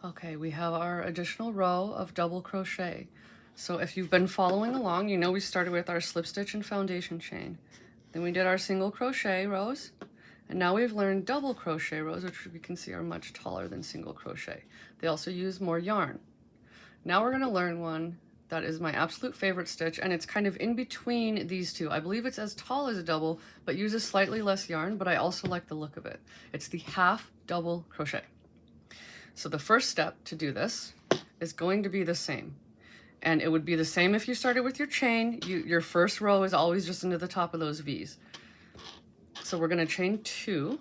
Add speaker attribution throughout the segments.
Speaker 1: Okay, we have our additional row of double crochet. So if you've been following along, you know we started with our slip stitch and foundation chain. Then we did our single crochet rows, and now we've learned double crochet rows, which we can see are much taller than single crochet. They also use more yarn. Now we're going to learn one that is my absolute favorite stitch, and it's kind of in between these two. I believe it's as tall as a double, but uses slightly less yarn, but I also like the look of it. It's the half double crochet. So the first step to do this is going to be the same. And it would be the same if you started with your chain. Your first row is always just into the top of those V's. So we're going to chain 2.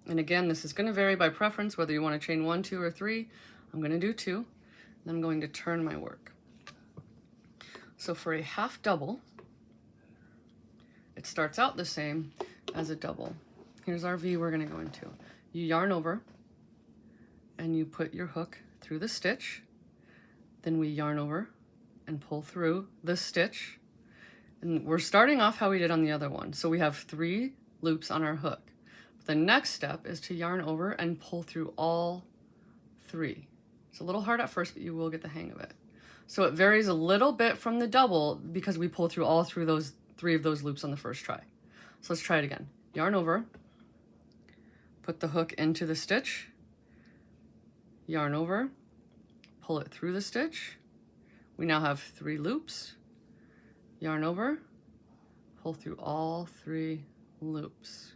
Speaker 1: And again, this is going to vary by preference, whether you want to chain 1, 2, or 3. I'm going to do 2. Then I'm going to turn my work. So for a half double, it starts out the same as a double. Here's our V we're going to go into. You yarn over, and you put your hook through the stitch. Then we yarn over and pull through the stitch. And we're starting off how we did on the other one. So we have 3 loops on our hook. The next step is to yarn over and pull through all 3. It's a little hard at first, but you will get the hang of it. So it varies a little bit from the double because we pull through all through those 3 of those loops on the first try. So let's try it again. Yarn over, put the hook into the stitch, yarn over, pull it through the stitch. We now have 3 loops. Yarn over, pull through all 3 loops.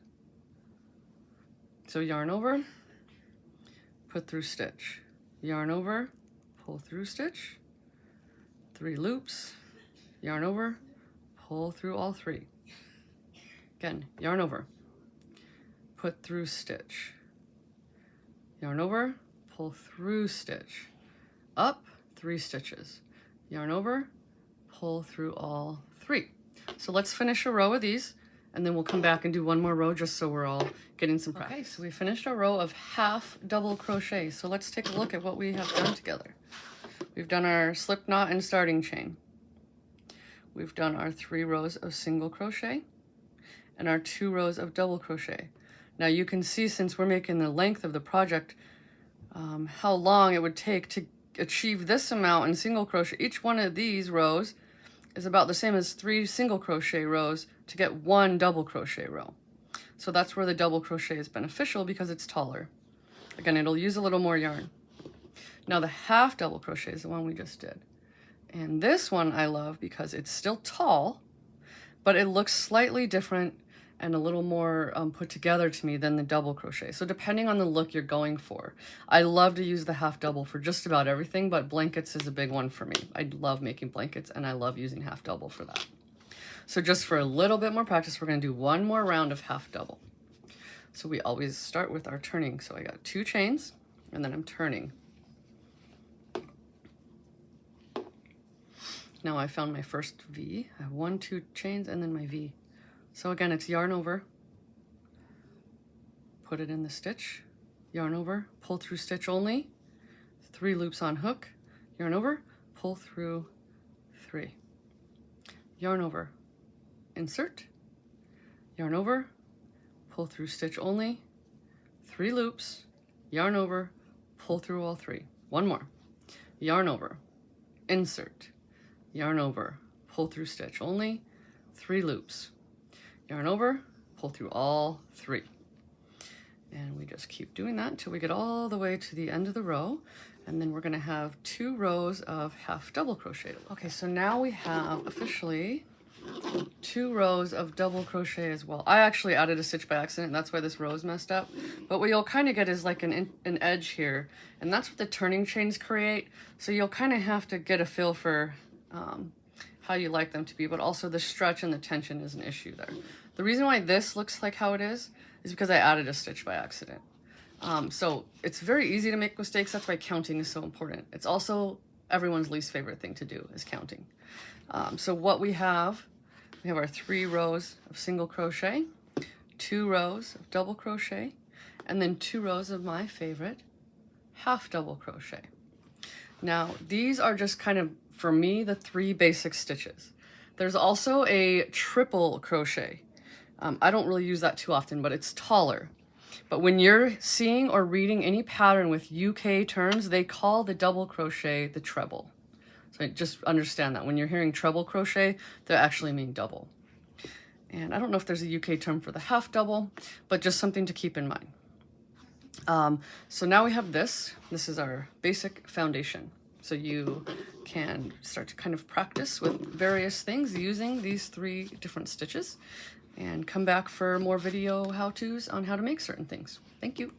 Speaker 1: So yarn over, put through stitch. Yarn over, pull through stitch. 3 loops. Yarn over, pull through all 3. Again, yarn over, put through stitch. Yarn over, pull through stitch. Up 3 stitches. Yarn over, pull through all 3. So let's finish a row of these, and then we'll come back and do one more row just so we're all getting some practice. Okay, so we finished our row of half double crochet. So let's take a look at what we have done together. We've done our slip knot and starting chain. We've done our 3 rows of single crochet and our 2 rows of double crochet. Now you can see, since we're making the length of the project, how long it would take to achieve this amount in single crochet. Each one of these rows is about the same as 3 single crochet rows to get 1 double crochet row. So that's where the double crochet is beneficial, because it's taller. Again, it'll use a little more yarn. Now the half double crochet is the one we just did. And this one I love because it's still tall, but it looks slightly different and a little more put together to me than the double crochet. So depending on the look you're going for, I love to use the half double for just about everything, but blankets is a big one for me. I love making blankets, and I love using half double for that. So just for a little bit more practice, we're going to do one more round of half double. So we always start with our turning. So I got 2 chains, and then I'm turning. Now I found my first V. I have 1, 2 chains, and then my V. So again, it's yarn over, put it in the stitch, yarn over, pull through stitch only, 3 loops on hook, yarn over, pull through 3, yarn over, insert, yarn over, pull through stitch only, 3 loops, yarn over, pull through all 3. One more, yarn over, insert, yarn over, pull through stitch only, 3 loops, yarn over, pull through all 3. And we just keep doing that until we get all the way to the end of the row. And then we're going to have 2 rows of half double crochet. Okay, so now we have officially 2 rows of double crochet as well. I actually added a stitch by accident. That's why this row is messed up. But what you'll kind of get is like an edge here. And that's what the turning chains create. So you'll kind of have to get a feel for how you like them to be, but also the stretch and the tension is an issue there. The reason why this looks like how it is because I added a stitch by accident. So it's very easy to make mistakes. That's why counting is so important. It's also everyone's least favorite thing to do is counting. So what we have our 3 rows of single crochet, 2 rows of double crochet, and then 2 rows of my favorite half double crochet. Now these are just kind of, for me, the 3 basic stitches. There's also a triple crochet. I don't really use that too often, but it's taller. But when you're seeing or reading any pattern with UK terms, they call the double crochet the treble. So just understand that when you're hearing treble crochet, they actually mean double. And I don't know if there's a UK term for the half double, but just something to keep in mind. So now we have this. This is our basic foundation. So you can start to kind of practice with various things using these 3 different stitches and come back for more video how-tos on how to make certain things. Thank you.